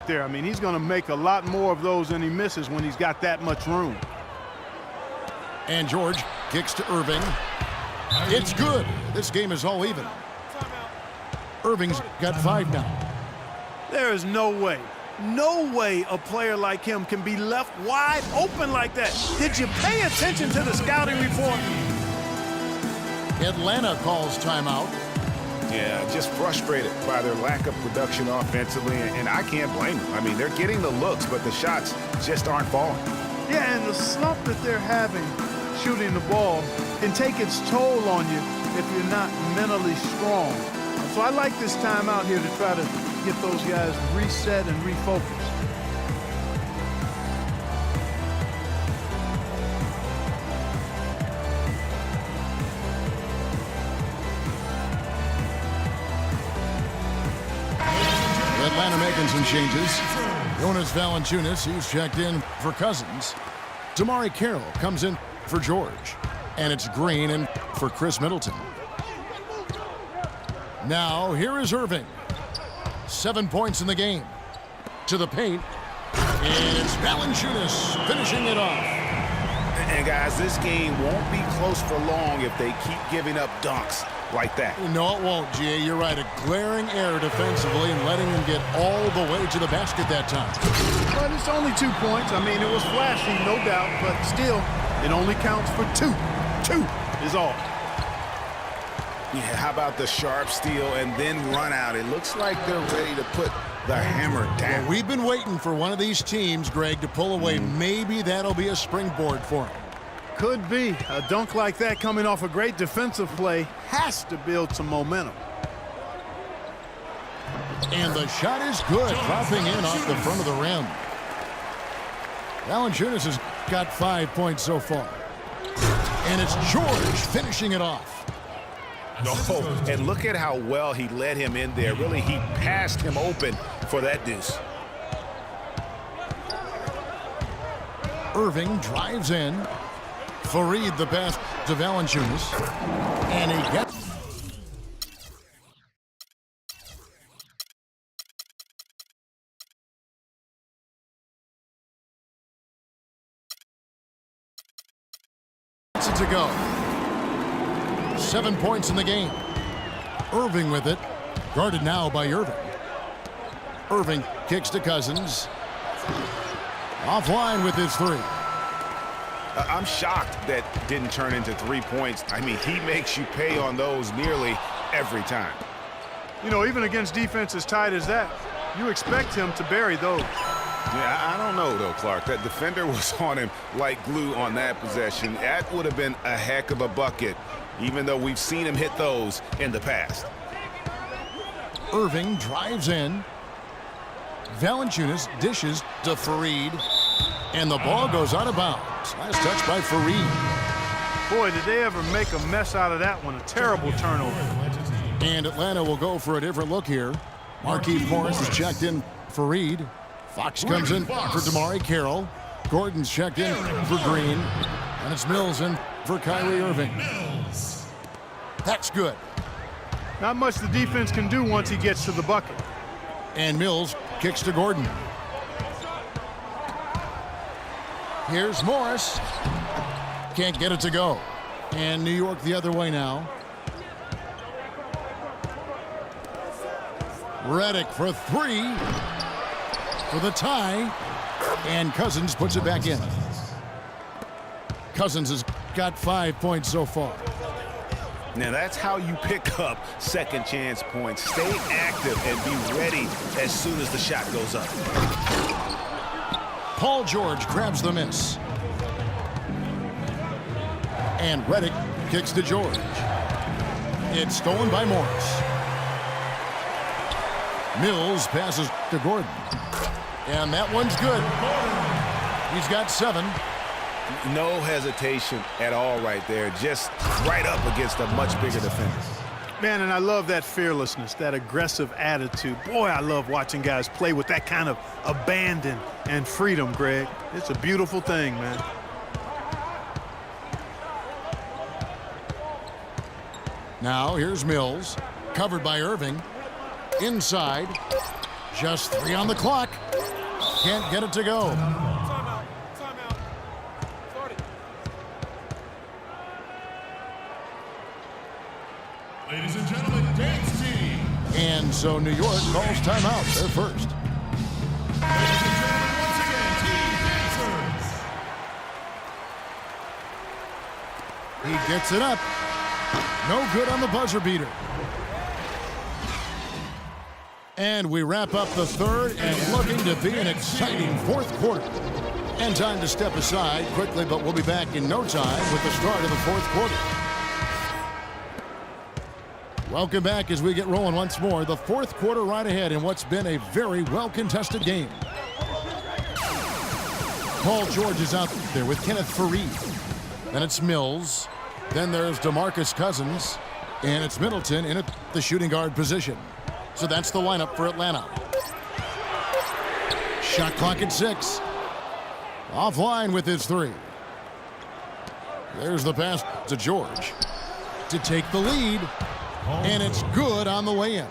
there. I mean, he's going to make a lot more of those than he misses when he's got that much room. And George kicks to Irving. It's good. This game is all even. Irving's got 5 now. There is no way a player like him can be left wide open like that. Did you pay attention to the scouting report? Atlanta calls timeout. Yeah, just frustrated by their lack of production offensively, and I can't blame them. I mean, they're getting the looks, but the shots just aren't falling. Yeah, and the slump that they're having shooting the ball can take its toll on you if you're not mentally strong. So I like this time out here to try to get those guys reset and refocused. Atlanta making some changes. Jonas Valanciunas, he's checked in for Cousins. Damari Carroll comes in for George. And it's Green in for Chris Middleton. Now, here is Irving. 7 points in the game. To the paint. And it's Valanciunas finishing it off. And guys, this game won't be close for long if they keep giving up dunks like that. No, it won't, G.A. You're right. A glaring error defensively and letting him get all the way to the basket that time. But it's only 2 points. I mean, it was flashy, no doubt, but still, it only counts for 2. 2 is all. Yeah, how about the sharp steal and then run out? It looks like they're ready to put the hammer down. Well, we've been waiting for one of these teams, Greg, to pull away. Maybe that'll be a springboard for him. Could be. A dunk like that coming off a great defensive play has to build some momentum. And the shot is good, dropping in off the front of the rim. Valanciunas has got 5 points so far. And it's George finishing it off. Oh, and look at how well he led him in there. Really, he passed him open for that deuce. Irving drives in. Fareed the pass to Valanciunas. And he gets... to go. 7 points in the game. Irving with it. Guarded now by Irving. Irving kicks to Cousins. Offline with his 3. I'm shocked that didn't turn into 3 points. I mean, he makes you pay on those nearly every time. You know, even against defense as tight as that, you expect him to bury those. Yeah, I don't know, though, Clark. That defender was on him like glue on that possession. That would have been a heck of a bucket, even though we've seen him hit those in the past. Irving drives in. Valanciunas dishes to Fareed. And the ball goes out of bounds. Last touch by Fareed. Boy, did they ever make a mess out of that one. A terrible turnover. And Atlanta will go for a different look here. Markieff Morris is checked in for Reed. Fox comes in for Damari Carroll. Gordon's checked in for Green. And it's Mills in for Kyrie Irving. That's good. Not much the defense can do once he gets to the bucket. And Mills kicks to Gordon. Here's Morris. Can't get it to go. And New York the other way now. Redick for 3 for the tie. And Cousins puts it back in. Cousins has got 5 points so far. Now that's how you pick up second chance points. Stay active and be ready as soon as the shot goes up. Paul George grabs the miss. And Redick kicks to George. It's stolen by Morris. Mills passes to Gordon. And that one's good. He's got 7. No hesitation at all right there. Just right up against a much bigger defender. Man, and I love that fearlessness, that aggressive attitude. Boy, I love watching guys play with that kind of abandon and freedom, Greg. It's a beautiful thing, man. Now here's Mills, covered by Irving. Inside, just 3 on the clock. Can't get it to go. Timeout. Start it. Ladies and gentlemen, dance team. And so New York calls timeout. They're first. Ladies and gentlemen, once again, team dancers. He gets it up. No good on the buzzer beater. And we wrap up the third and looking to be an exciting fourth quarter. And time to step aside quickly, but we'll be back in no time with the start of the fourth quarter. Welcome back as we get rolling once more. The fourth quarter right ahead in what's been a very well-contested game. Paul George is out there with Kenneth Fareed. Then it's Mills. Then there's DeMarcus Cousins. And it's Middleton in at the shooting guard position. So that's the lineup for Atlanta. Shot clock at 6. Offline with his 3. There's the pass to George to take the lead. And it's good on the way in.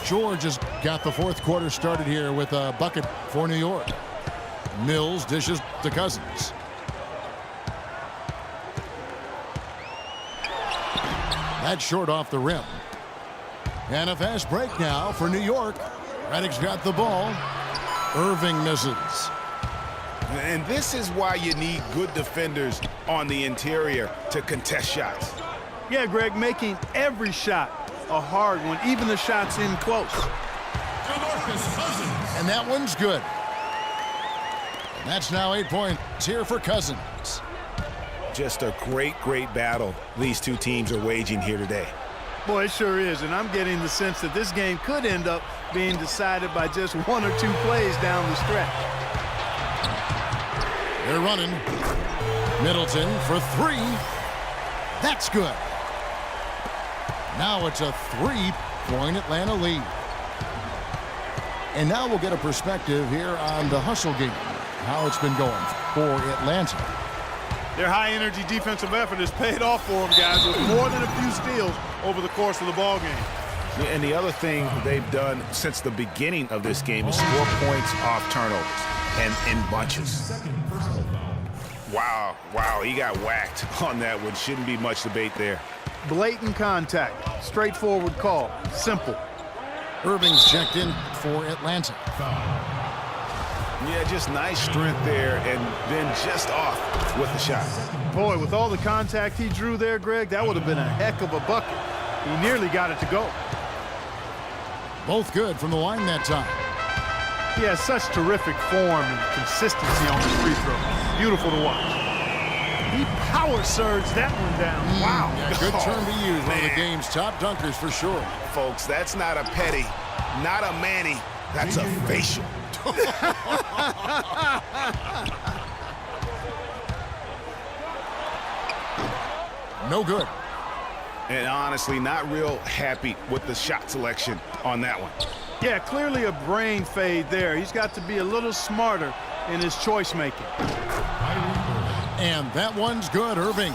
George has got the fourth quarter started here with a bucket for New York. Mills dishes to Cousins. That's short off the rim. And a fast break now for New York. Redick's got the ball. Irving misses. And this is why you need good defenders on the interior to contest shots. Yeah, Greg, making every shot a hard one, even the shots in close. DeMarcus Cousins. And that one's good. And that's now 8 points here for Cousins. Just a great battle these two teams are waging here today. Boy, it sure is, and I'm getting the sense that this game could end up being decided by just 1 or 2 plays down the stretch. They're running. Middleton for 3. That's good. Now it's a 3-point Atlanta lead. And now we'll get a perspective here on the hustle game, how it's been going for Atlanta. Their high-energy defensive effort has paid off for them, guys, with more than a few steals over the course of the ball game. And the other thing they've done since the beginning of this game is score points off turnovers and in bunches. Wow, he got whacked on that one. Shouldn't be much debate there. Blatant contact, straightforward call, simple. Irving's checked in for Atlanta. Yeah, just nice strength there and then just off with the shot. Boy, with all the contact he drew there, Greg, that would have been a heck of a bucket. He nearly got it to go. Both good from the line that time. He has such terrific form and consistency on his free throw. Beautiful to watch. He power surged that one down. Wow. Yeah, good term to use. One of the game's top dunkers for sure. Folks, that's not a petty, not a Manny. That's a facial. No good. And honestly, not real happy with the shot selection on that one. Yeah, clearly a brain fade there. He's got to be a little smarter in his choice making. And that one's good, Irving.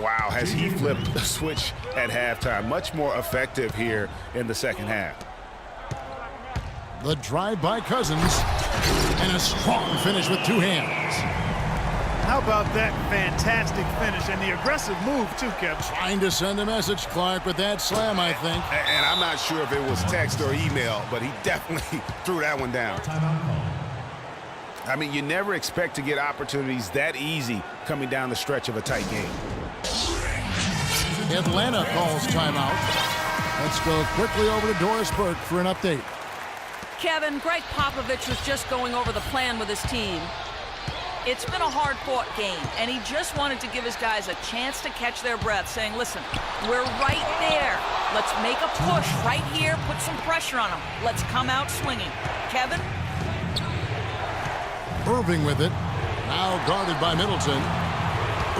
Wow, has he flipped the switch at halftime. Much more effective here in the second half. The drive by Cousins. And a strong finish with 2 hands. How about that fantastic finish and the aggressive move, too, Kevin? Trying to send a message, Clark, with that slam, I think. And I'm not sure if it was text or email, but he definitely threw that one down. I mean, you never expect to get opportunities that easy coming down the stretch of a tight game. Atlanta calls timeout. Let's go quickly over to Doris Burke for an update. Kevin, Greg Popovich was just going over the plan with his team. It's been a hard-fought game, and he just wanted to give his guys a chance to catch their breath, saying, listen, we're right there. Let's make a push right here, put some pressure on them. Let's come out swinging. Kevin? Irving with it. Now guarded by Middleton.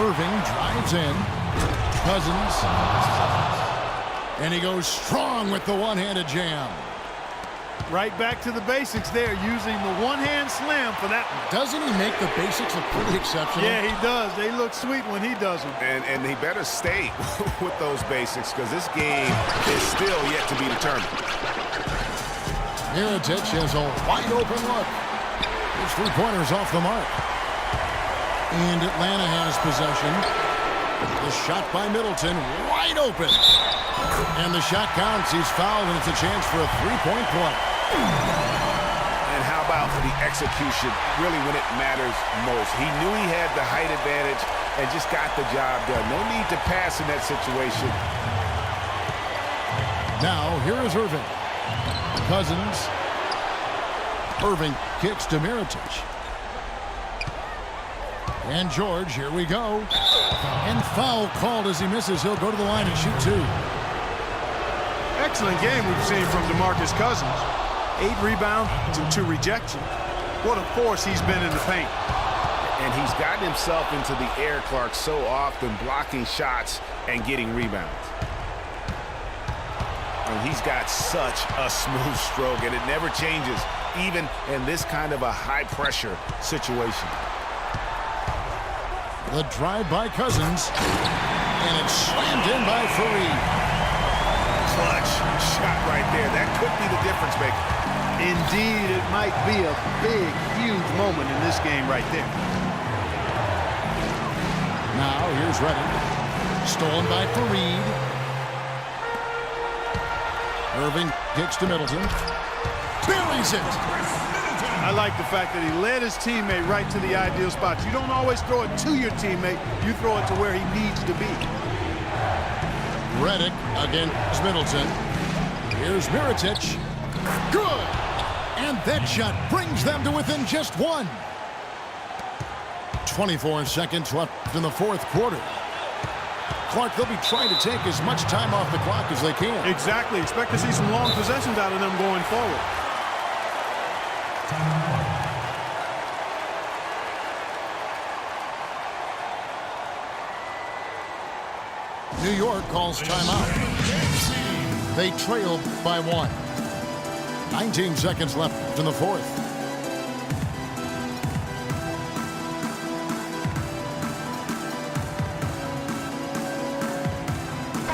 Irving drives in. Cousins. And he goes strong with the one-handed jam. Right back to the basics there, using the one-hand slam for that one. Doesn't he make the basics look pretty exceptional? Yeah, he does. They look sweet when he does them. And he better stay with those basics because this game is still yet to be determined. Mirotic has a wide open look. His three-pointers off the mark. And Atlanta has possession. The shot by Middleton, wide open. And the shot counts. He's fouled, and it's a chance for a three-point play. And how about the execution, really when it matters most? He knew he had the height advantage and just got the job done. No need to pass in that situation. Now, here is Irving. Cousins. Irving kicks to Mirotic. And George, here we go. And foul called as he misses. He'll go to the line and shoot two. Excellent game we've seen from DeMarcus Cousins. 8 rebounds and 2 rejections. What a force he's been in the paint. And he's gotten himself into the air, Clark, so often blocking shots and getting rebounds. And he's got such a smooth stroke, and it never changes, even in this kind of a high-pressure situation. The drive by Cousins, and it's slammed in by Fareed. Clutch shot right there. That could be the difference maker. Indeed, it might be a big, huge moment in this game right there. Now, here's Redick. Stolen by Fareed. Irving kicks to Middleton. Buries it. I like the fact that he led his teammate right to the ideal spot. You don't always throw it to your teammate. You throw it to where he needs to be. Redick against Middleton. Here's Mirotic. Good. And that shot brings them to within just one. 24 seconds left in the fourth quarter. Clark, they'll be trying to take as much time off the clock as they can. Exactly. Expect to see some long possessions out of them going forward. New York calls timeout. They trail by 1. 19 seconds left in the fourth.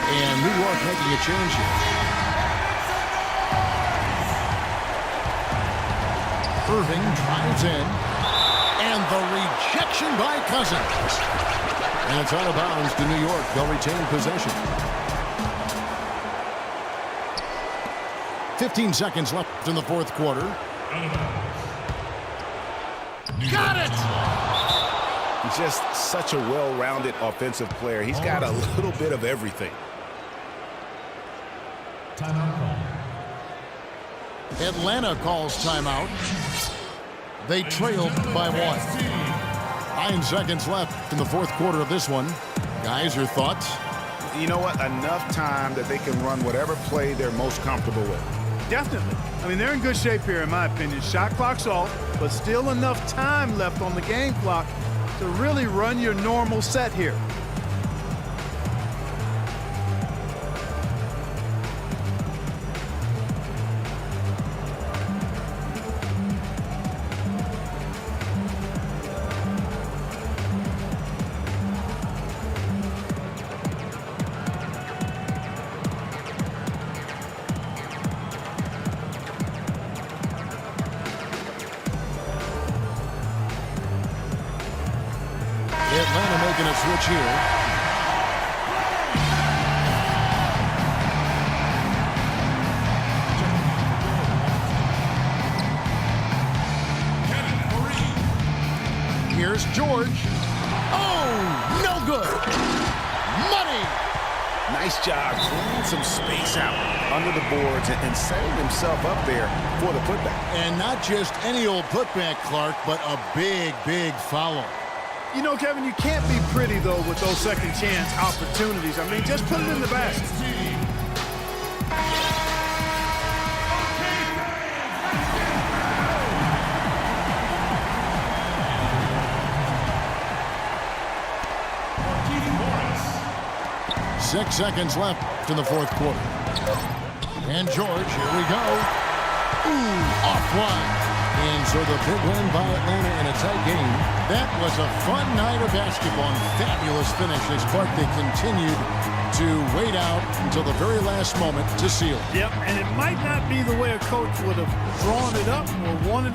And New York making a change here. Irving drives in. And the rejection by Cousins. And it's out of bounds to New York. They'll retain possession. 15 seconds left in the fourth quarter. Got it! Just such a well-rounded offensive player. He's got a little bit of everything. Atlanta calls timeout. They trail by 1. 9 seconds left in the fourth quarter of this one. Guys, your thoughts? You know what? Enough time that they can run whatever play they're most comfortable with. Definitely. I mean, they're in good shape here, in my opinion. Shot clock's off, but still enough time left on the game clock to really run your normal set here. Atlanta making a switch here. Here's George. Oh, no good. Money. Nice job clearing some space out under the boards and setting himself up there for the putback. And not just any old putback, Clark, but a big, big foul. You know, Kevin, you can't be pretty, though, with those second chance opportunities. I mean, just put it in the basket. Six seconds left in the fourth quarter. And George, here we go. Ooh, offline. And so the big win by Atlanta in a tight game. That was a fun night of basketball and fabulous finish as Clark, they continued to wait out until the very last moment to seal. Yep, and it might not be the way a coach would have drawn it up or wanted it.